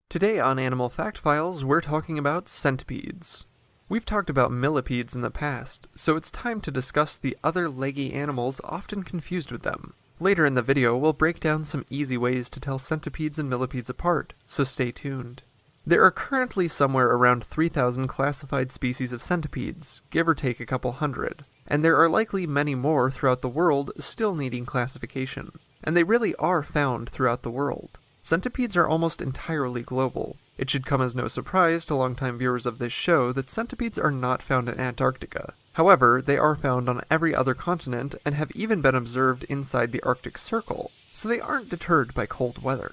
Today on Animal Fact Files, we're talking about centipedes. We've talked about millipedes in the past, so it's time to discuss the other leggy animals often confused with them. Later in the video, we'll break down some easy ways to tell centipedes and millipedes apart, so stay tuned. There are currently somewhere around 3,000 classified species of centipedes, give or take a couple hundred, and there are likely many more throughout the world still needing classification. And they really are found throughout the world. Centipedes are almost entirely global. It should come as no surprise to longtime viewers of this show that centipedes are not found in Antarctica. However, they are found on every other continent and have even been observed inside the Arctic Circle, so they aren't deterred by cold weather.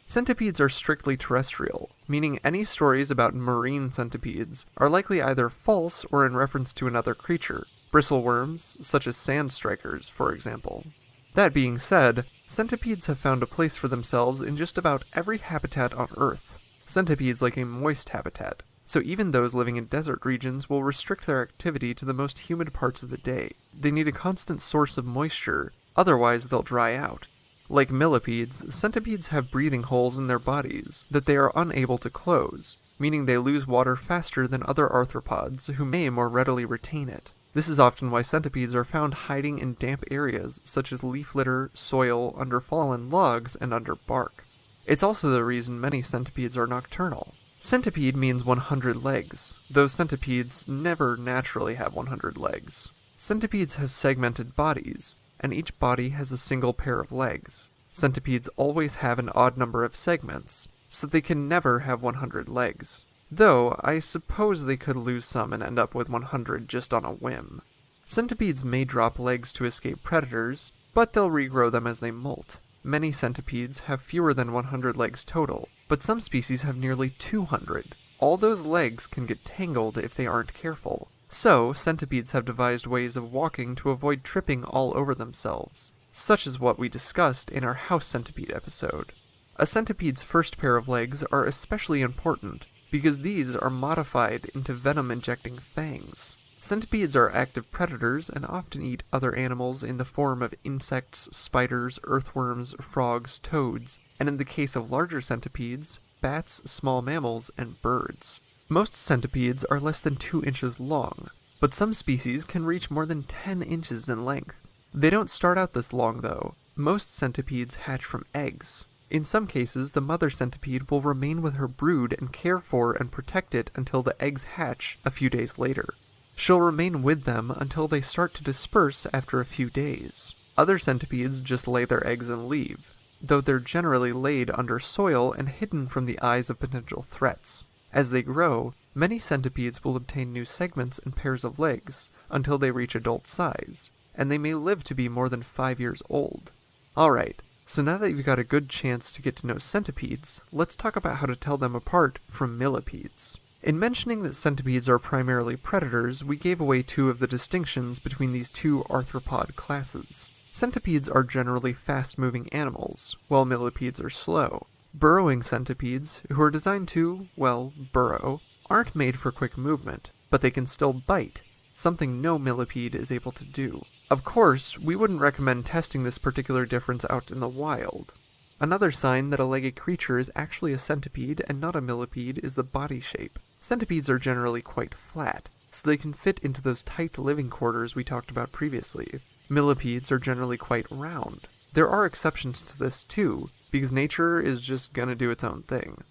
Centipedes are strictly terrestrial, meaning any stories about marine centipedes are likely either false or in reference to another creature, bristleworms, such as sand strikers, for example. That being said, centipedes have found a place for themselves in just about every habitat on Earth. Centipedes like a moist habitat, so even those living in desert regions will restrict their activity to the most humid parts of the day. They need a constant source of moisture, otherwise they'll dry out. Like millipedes, centipedes have breathing holes in their bodies that they are unable to close, meaning they lose water faster than other arthropods who may more readily retain it. This is often why centipedes are found hiding in damp areas such as leaf litter, soil, under fallen logs, and under bark. It's also the reason many centipedes are nocturnal. Centipede means 100 legs, though centipedes never naturally have 100 legs. Centipedes have segmented bodies, and each body has a single pair of legs. Centipedes always have an odd number of segments, so they can never have 100 legs. Though, I suppose they could lose some and end up with 100 just on a whim. Centipedes may drop legs to escape predators, but they'll regrow them as they molt. Many centipedes have fewer than 100 legs total, but some species have nearly 200. All those legs can get tangled if they aren't careful. So, centipedes have devised ways of walking to avoid tripping all over themselves, such as what we discussed in our house centipede episode. A centipede's first pair of legs are especially important, because these are modified into venom-injecting fangs. Centipedes are active predators and often eat other animals in the form of insects, spiders, earthworms, frogs, toads, and in the case of larger centipedes, bats, small mammals, and birds. Most centipedes are less than 2 inches long, but some species can reach more than 10 inches in length. They don't start out this long, though. Most centipedes hatch from eggs. In some cases, the mother centipede will remain with her brood and care for and protect it until the eggs hatch a few days later. She'll remain with them until they start to disperse after a few days. Other centipedes just lay their eggs and leave, though they're generally laid under soil and hidden from the eyes of potential threats. As they grow, many centipedes will obtain new segments and pairs of legs until they reach adult size, and they may live to be more than 5 years old. Alright. So now that you've got a good chance to get to know centipedes, let's talk about how to tell them apart from millipedes. In mentioning that centipedes are primarily predators, we gave away 2 of the distinctions between these 2 arthropod classes. Centipedes are generally fast-moving animals, while millipedes are slow. Burrowing centipedes, who are designed to, well, burrow, aren't made for quick movement, but they can still bite, something no millipede is able to do. Of course, we wouldn't recommend testing this particular difference out in the wild. Another sign that a leggy creature is actually a centipede and not a millipede is the body shape. Centipedes are generally quite flat, so they can fit into those tight living quarters we talked about previously. Millipedes are generally quite round. There are exceptions to this too, because nature is just gonna do its own thing.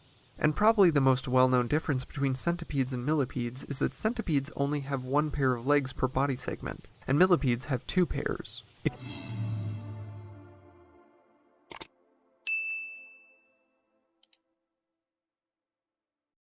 And probably the most well-known difference between centipedes and millipedes is that centipedes only have 1 pair of legs per body segment, and millipedes have 2 pairs.